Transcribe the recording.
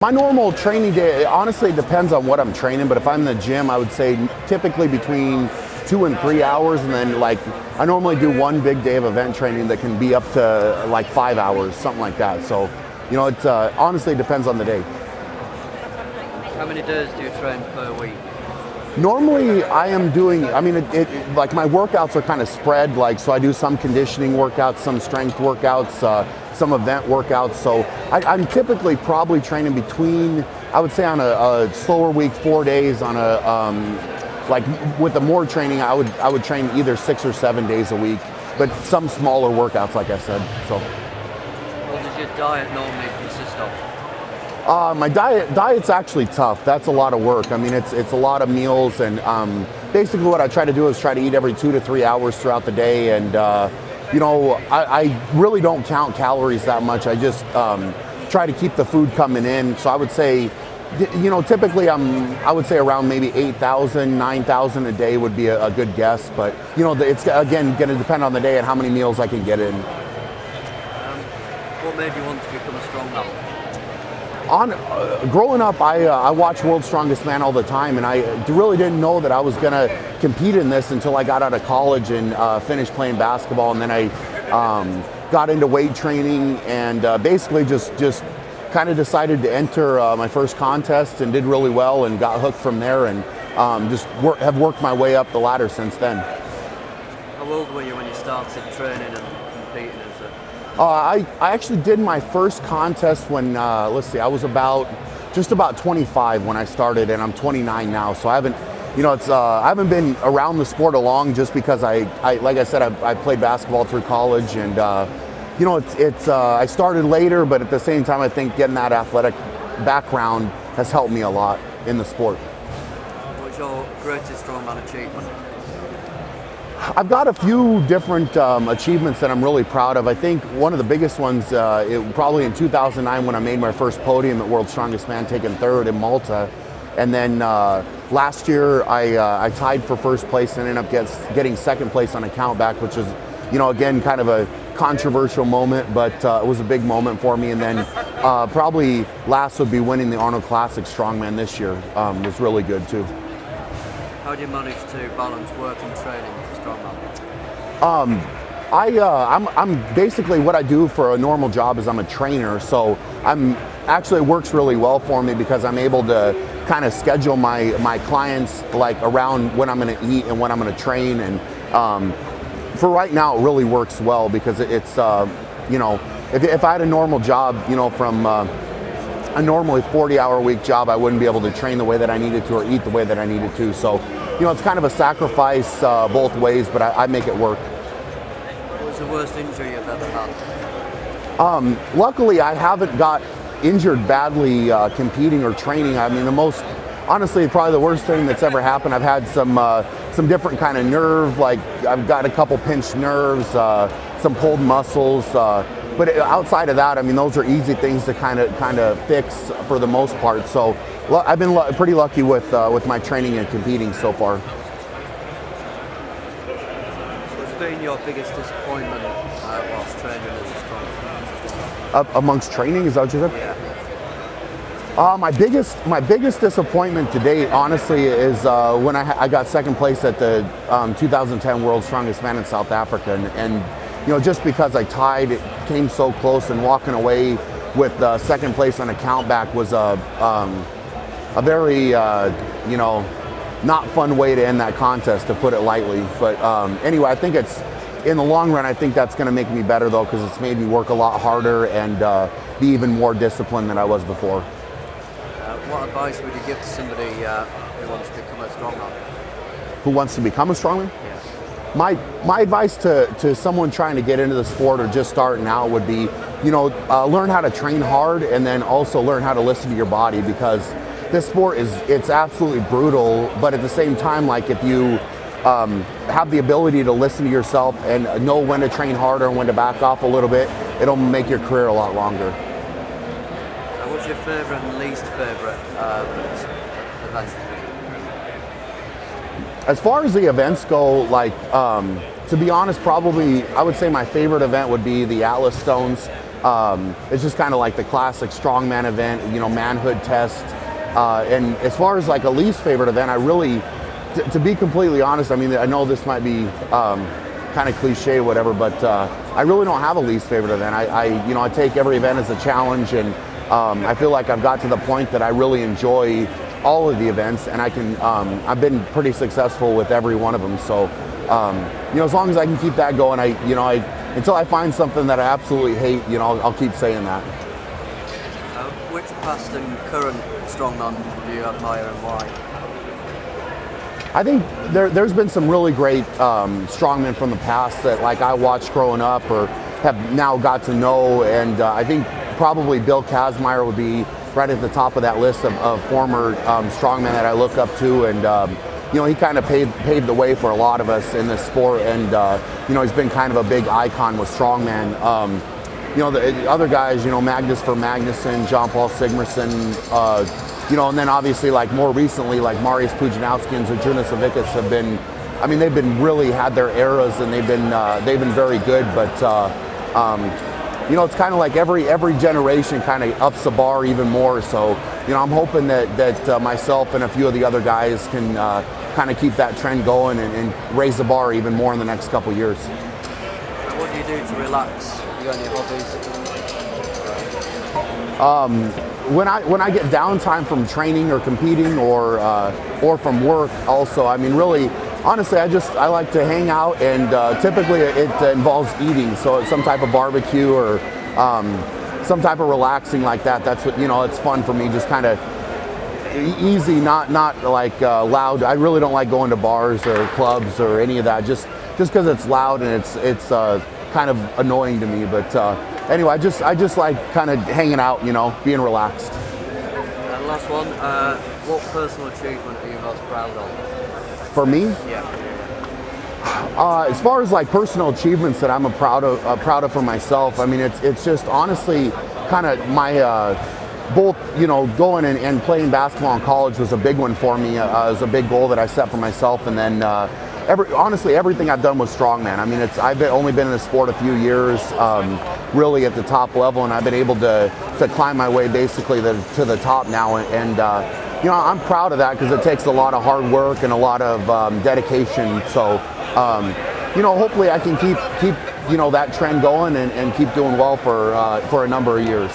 My normal training day, honestly, it depends on what I'm training, but if I'm in the gym, I would say typically between 2 and 3 hours, and then I normally do one big day of event training that can be up to like 5 hours, something like that. So, it honestly depends on the day. How many days do you train per week? Normally I am doing, like my workouts are kind of spread, so I do some conditioning workouts, some strength workouts, some event workouts. So I'm typically probably training between, I would say on a slower week, 4 days. On with the more training, I would train either 6 or 7 days a week, but some smaller workouts, like I said. So. What does your diet normally consist of? My diet's actually tough. That's a lot of work. It's a lot of meals, and basically what I try to do is try to eat every 2 to 3 hours throughout the day. And I really don't count calories that much. I just try to keep the food coming in. So I would say, typically I would say around maybe 8,000, 9,000 a day would be a good guess. But it's again going to depend on the day and how many meals I can get in. What made you want to become a strongman? Growing up, I watched World's Strongest Man all the time, and I really didn't know that I was going to compete in this until I got out of college and finished playing basketball. And then I got into weight training, and basically just kind of decided to enter my first contest and did really well and got hooked from there, and have worked my way up the ladder since then. How old were you when you started training and competing? I actually did my first contest when, I was just about 25 when I started, and I'm 29 now. So I haven't, I haven't been around the sport long, just because like I said, I played basketball through college, and I started later, but at the same time, I think getting that athletic background has helped me a lot in the sport. What's your greatest strongman achievement? I've got a few different achievements that I'm really proud of. I think one of the biggest ones, probably in 2009 when I made my first podium at World's Strongest Man, taking third in Malta. And then last year I tied for first place and ended up getting second place on a countback, which is, again, kind of a controversial moment, but it was a big moment for me. And then probably last would be winning the Arnold Classic Strongman this year. Was really good too. How do you manage to balance work and training for strongman? I'm basically, what I do for a normal job is I'm a trainer, so it works really well for me because I'm able to kind of schedule my clients around when I'm going to eat and when I'm going to train, and for right now it really works well because it's if I had a normal job, from a normally 40-hour week job, I wouldn't be able to train the way that I needed to or eat the way that I needed to. So, it's kind of a sacrifice both ways, but I make it work. What was the worst injury you've ever had? Luckily, I haven't got injured badly competing or training. Honestly, probably the worst thing that's ever happened, I've had some different kind of nerve, I've got a couple pinched nerves, some pulled muscles, but outside of that, those are easy things to kind of fix for the most part. So I've been pretty lucky with my training and competing so far. What's been your biggest disappointment whilst training as a strongman? Amongst training, is that what you said? Yeah. My biggest disappointment to date, honestly, is when I got second place at the 2010 World's Strongest Man in South Africa, and just because I tied, it came so close, and walking away with second place on a countback was a very not fun way to end that contest, to put it lightly. But anyway, I think in the long run, I think that's going to make me better though, because it's made me work a lot harder and be even more disciplined than I was before. What advice would you give to somebody who wants to become a strongman? Who wants to become a strongman? Yeah. My advice to someone trying to get into the sport or just starting out would be, learn how to train hard, and then also learn how to listen to your body, because this sport it's absolutely brutal. But at the same time, if you have the ability to listen to yourself and know when to train harder and when to back off a little bit, it'll make your career a lot longer. What's your favourite and least favourite event? As far as the events go, to be honest, probably I would say my favorite event would be the Atlas Stones. It's just kind of like the classic strongman event, you know, manhood test. And as far as like a least favorite event, I really, to be completely honest, I mean, I know this might be kind of cliche or whatever, but I really don't have a least favorite event. I take every event as a challenge, and I feel like I've got to the point that I really enjoy all of the events, and I've been pretty successful with every one of them. So, as long as I can keep that going, until I find something that I absolutely hate, I'll keep saying that. Which past and current strongman do you admire and why? I think there's been some really great strongmen from the past that like I watched growing up or have now got to know, and I think probably Bill Kazmaier would be right at the top of that list of former strongmen that I look up to, and he kind of paved the way for a lot of us in this sport, and he's been kind of a big icon with strongman. The other guys, Magnus for Magnuson, John Paul Sigmarsson, and then obviously like more recently, like Marius Pujanowski and Zydrunas Savickas have been, they've been really had their eras, and they've been very good, but it's kind of like every generation kind of ups the bar even more. So, I'm hoping that myself and a few of the other guys can kind of keep that trend going and raise the bar even more in the next couple years. What do you do to relax? You got any hobbies? When I get downtime from training or competing or from work, also, really, honestly, I like to hang out, and typically it involves eating. So it's some type of barbecue or some type of relaxing like that. That's what it's fun for me. Just kind of easy, not like loud. I really don't like going to bars or clubs or any of that. Just because it's loud and it's kind of annoying to me. But anyway, I just like kind of hanging out, being relaxed. And last one, what personal achievement are you most proud of? For me? Yeah. As far as like personal achievements that I'm proud of for myself, it's just honestly kind of my both going and playing basketball in college was a big one for me. It was a big goal that I set for myself, and then honestly everything I've done was strongman. I've only been in the sport a few years, really at the top level, and I've been able to climb my way basically to the top now, and I'm proud of that because it takes a lot of hard work and a lot of dedication. So hopefully I can keep that trend going and keep doing well for a number of years.